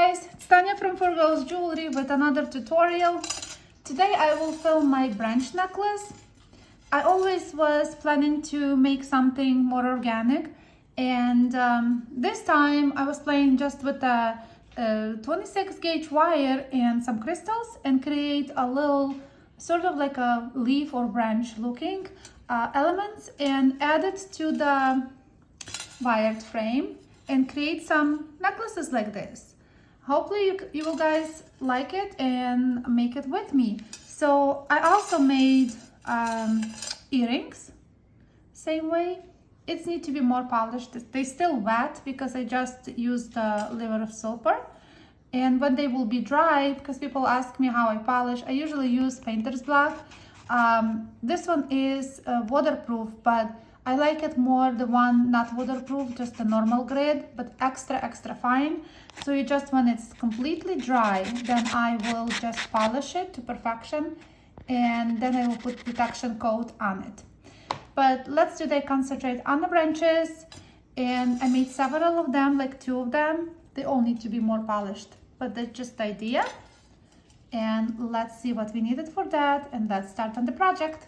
guys, it's Tanya from 4Girls Jewelry with another tutorial. Today I will film my branch necklace. I always was planning to make something more organic, and this time I was playing just with a 26 gauge wire and some crystals and create a little sort of like a leaf or branch looking elements and add it to the wired frame and create some necklaces like this. Hopefully you will guys like it and make it with me. So I also made earrings same way. It needs to be more polished. They still wet because I just used the liver of silver, and when they will be dry, because people ask me how I polish, I usually use painter's black. This one is waterproof, but I like it more the one not waterproof, just the normal grade, but extra fine. So you just, when it's completely dry, then I will just polish it to perfection, and then I will put protection coat on it. But let's today concentrate on the branches, and I made several of them, like 2 of them. They all need to be more polished, but that's just the idea. And let's see what we needed for that, and let's start on the project.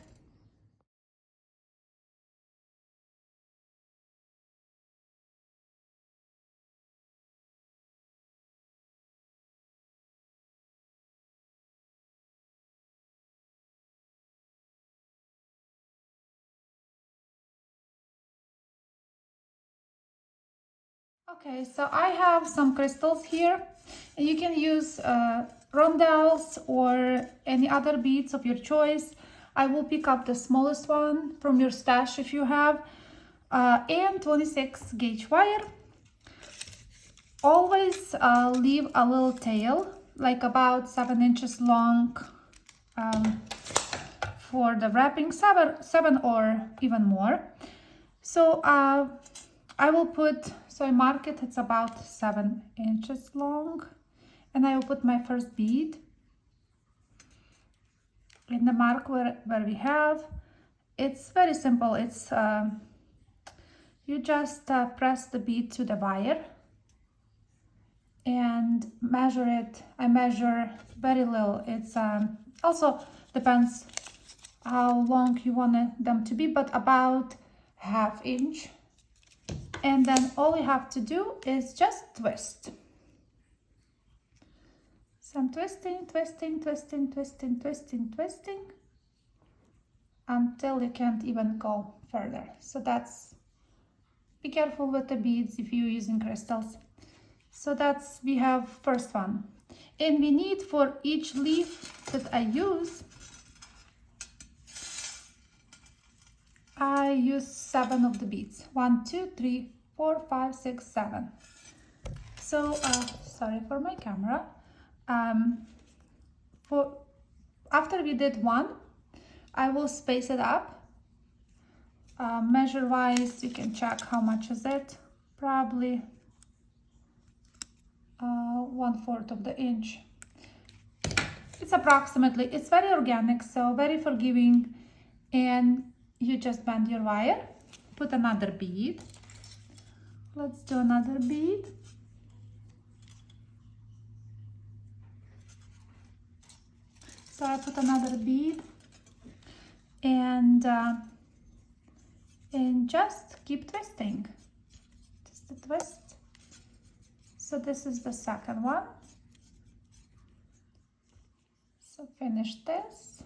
Okay, so I have some crystals here, and you can use rondelles or any other beads of your choice. I will pick up the smallest one from your stash if you have, and 26 gauge wire. Always leave a little tail, like about 7 inches long, for the wrapping, seven or even more. So I will put, so I mark it, it's about 7 inches long, and I will put my first bead in the mark where we have. It's very simple. It's you just press the bead to the wire and measure it. I measure very little. It's also depends how long you want them to be, but about ½ inch. And then all you have to do is just twist. So I'm twisting until you can't even go further. So that's, be careful with the beads if you're using crystals. So that's, we have first one. And we need for each leaf that I use, I use 7 of the beads. 1, 2, 3, 4, 5, 6, 7. So sorry for my camera. For after we did 1, I will space it up. Measure wise, you can check how much is it. Probably 1/4 of the inch. It's approximately. It's very organic, so very forgiving, and you just bend your wire, put another bead. Let's do another bead. So I put another bead and just keep twisting. Just a twist. So this is the second one. So finish this.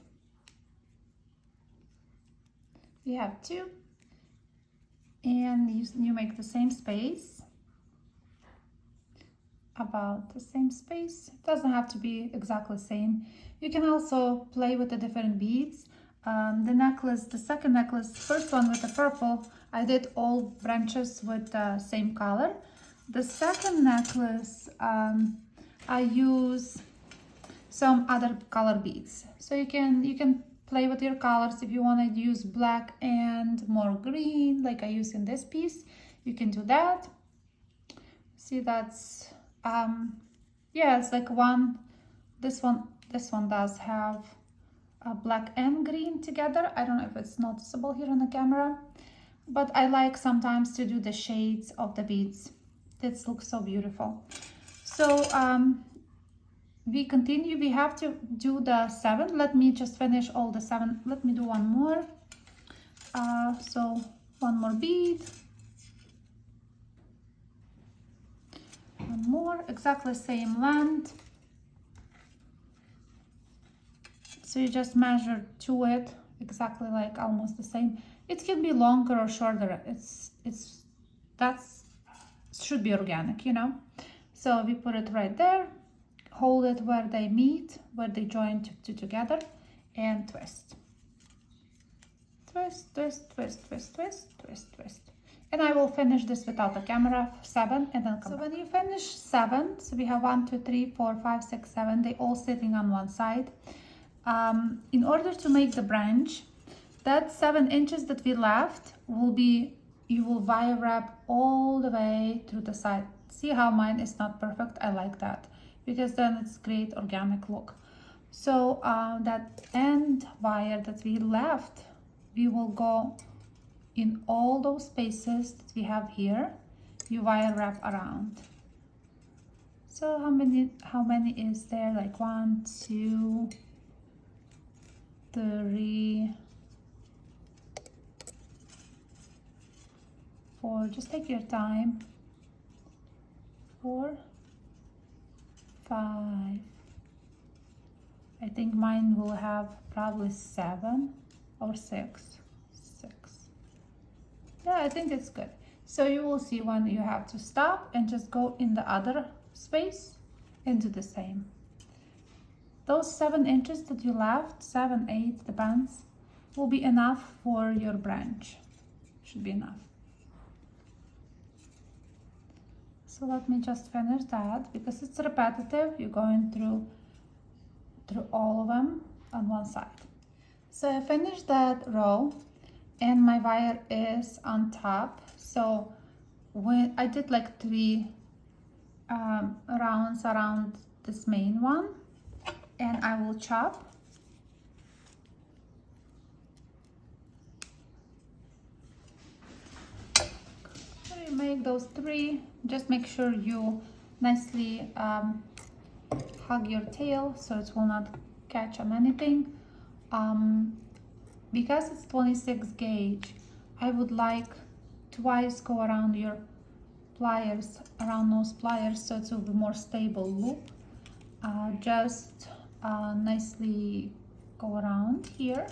We have 2, and you make the same space, about the same space. It doesn't have to be exactly the same. You can also play with the different beads. The necklace, the second necklace, first one with the purple, I did all branches with the same color. The second necklace, I use some other color beads. So you can play with your colors. If you want to use black and more green, like I use in this piece, you can do that. See, that's yeah, it's like this one does have black and green together. I don't know if it's noticeable here on the camera, but I like sometimes to do the shades of the beads. This looks so beautiful. So we continue. We have to do the 7. Let me just finish all the 7. Let me do one more. So one more bead, one more, exactly same length. So you just measure to it exactly like almost the same. It can be longer or shorter. That's should be organic, you know. So we put it right there, hold it where they meet, where they join together, and twist. Twist, twist, twist, twist, twist, twist, twist. And I will finish this without the camera, 7, and then come back. When you finish 7, so we have 1, 2, 3, 4, 5, 6, 7, they all sitting on one side. In order to make the branch, that 7 inches that we left will be, you will wire wrap all the way to the side. See how mine is not perfect? I like that because then it's great organic look. So that end wire that we left, we will go in all those spaces that we have here. You wire wrap around. So how many is there? Like 1, 2, 3, 4. Just take your time. 4, 5. I think mine will have probably 7 or 6. Yeah, I think it's good. So you will see when you have to stop and just go in the other space and do the same. Those 7 inches that you left, 7, 8, depends, will be enough for your branch. Should be enough. So let me just finish that because it's repetitive. You're going through all of them on one side. So I finished that row and my wire is on top. So when I did like 3 rounds around this main one, and I will chop. So you make those 3, just make sure you nicely hug your tail so it will not catch on anything. Because it's 26 gauge, I would like twice go around your pliers, around those pliers, so it will be more stable loop. Just nicely go around here.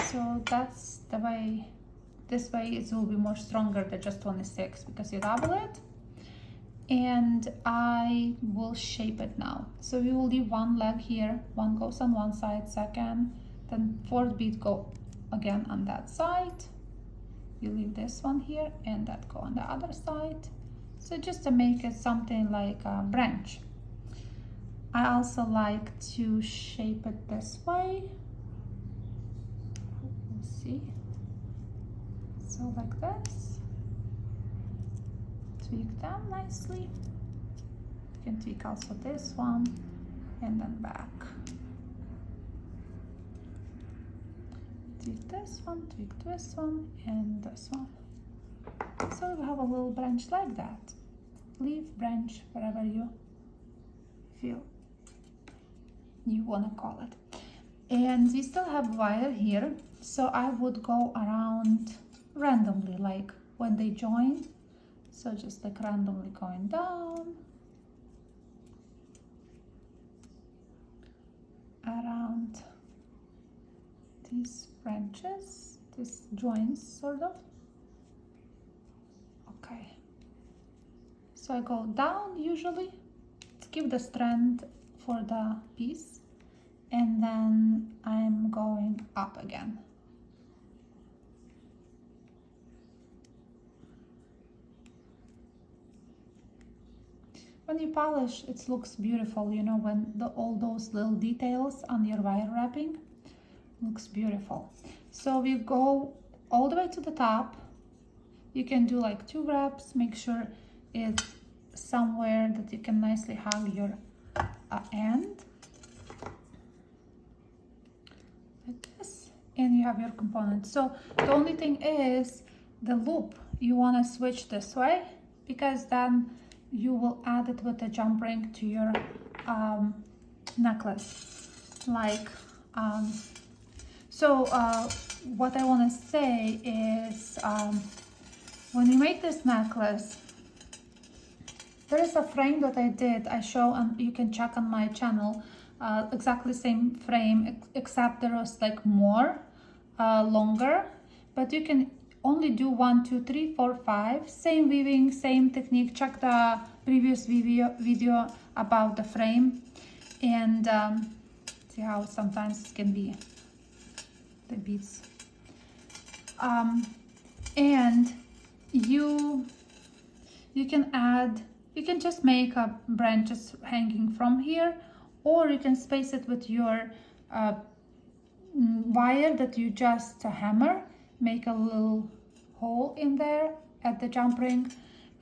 So that's the way, this way it will be more stronger than just 26 because you double it. And I will shape it now. So we will leave one leg here, one goes on one side, second, then 4th bead go again on that side. You leave this one here and that go on the other side. So just to make it something like a branch. I also like to shape it this way. Let's see. So like this. Tweak them nicely. You can tweak also this one and then back. Tweak this one, and this one. So you have a little branch like that. Leaf, branch, whatever you feel you want to call it. And we still have wire here, so I would go around randomly, like when they join. So just like randomly going down, around these branches, these joints sort of. Okay, so I go down usually to keep the strength for the piece, and then I'm going up again. When you polish, it looks beautiful, you know, when all those little details on your wire wrapping looks beautiful. So we go all the way to the top. You can do like 2 wraps, make sure it's somewhere that you can nicely hug your end. Like this, and you have your component. So the only thing is the loop, you want to switch this way because then you will add it with a jump ring to your necklace. Like, what I want to say is, when you make this necklace, there is a frame that I did. I show, and you can check on my channel, exactly same frame, except there was like more longer, but you can only do 1, 2, 3, 4, 5, same weaving, same technique. Check the previous video about the frame, and see how sometimes it can be the beads. And you can add, you can just make a branches hanging from here, or you can space it with your wire that you just hammer, make a little hole in there at the jump ring.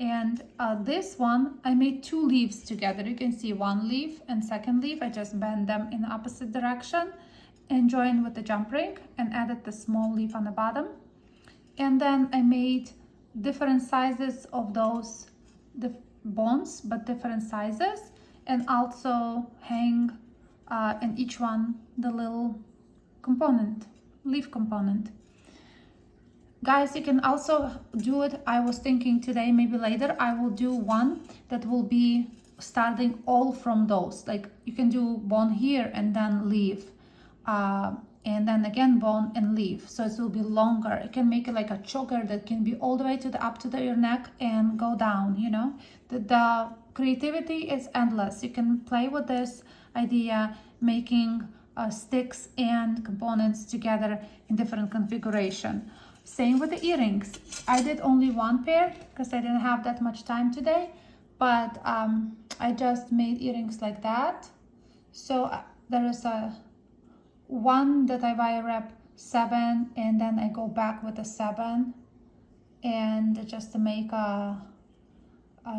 And this one, I made 2 leaves together. You can see 1 leaf and 2nd leaf. I just bend them in the opposite direction and join with the jump ring and added the small leaf on the bottom. And then I made different sizes of those bones, but different sizes, and also hang in each one the little component, leaf component. Guys, you can also do it. I was thinking today, maybe later, I will do one that will be starting all from those. Like, you can do bone here and then leaf, and then again bone and leaf, so it will be longer. You can make it like a choker that can be all the way to the up to your neck and go down. You know, the creativity is endless. You can play with this idea, making sticks and components together in different configuration. Same with the earrings. I did only 1 pair because I didn't have that much time today, but I just made earrings like that. So there is a one that I wire wrap 7, and then I go back with a 7, and just to make a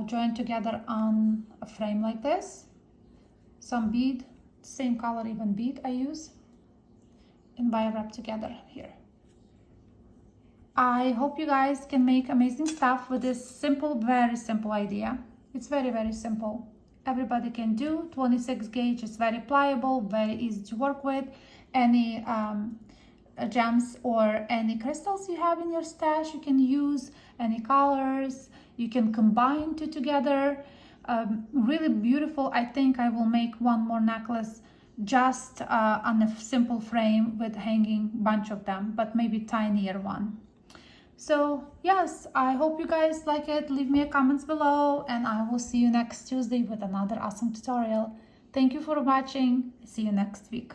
join together on a frame like this. Some bead, same color even bead I use, and wire wrap together here. I hope you guys can make amazing stuff with this simple, very simple idea. It's very, very simple. Everybody can do. 26 gauge is very pliable, very easy to work with. Any gems or any crystals you have in your stash, you can use any colors. You can combine 2 together. Really beautiful. I think I will make one more necklace just on a simple frame with hanging bunch of them, but maybe tinier one. So yes, I hope you guys like it. Leave me a comments below, and I will see you next Tuesday with another awesome tutorial. Thank you for watching. See you next week.